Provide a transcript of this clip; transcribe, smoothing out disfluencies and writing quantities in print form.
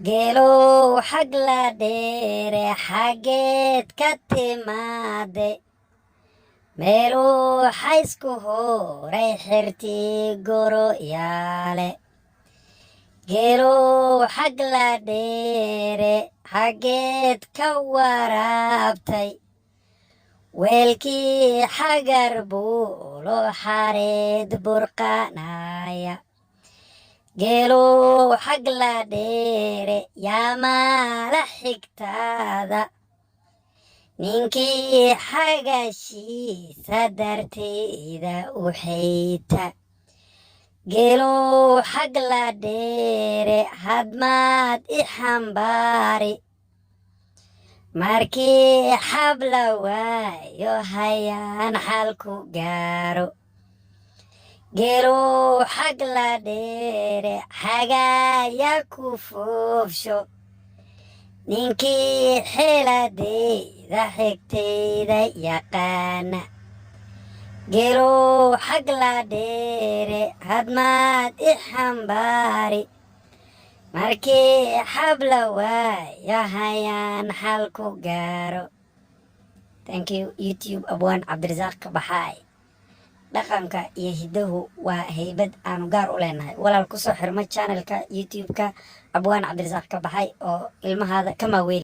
geelow xag la dheere xaggeed ka timaade meeluu xaysku horay xirtii goro yaale geelow xag la dheere xaggeed ka waraabtay weelkii xagar buulo xareed burqanaya geelow xag la dheere yaa maala xigtaada ninkii xagashiisa darteeda u xeyta geelow xag la dheere hadmaad i xambaari markii xabla waayo hayaan xalku gaaro geelow xag la dheere xagaaya ku foofsho ninkii xeeladeyda xigteyda yaqaana geelow xag la dheere hadmaad i xambaari markii xabla waayo hayaan xalku gaaro. Thank you YouTube Abwaan Cabdirasaaq Kabaxaay. dhaqanka iyo hidahu waa haybad aanu gaar u leenahay. walaal ku soo xirmo channelka YouTube-ka Abwaan Cabdirasaaq Kabaxaay oo ilmahaada ka maaweeli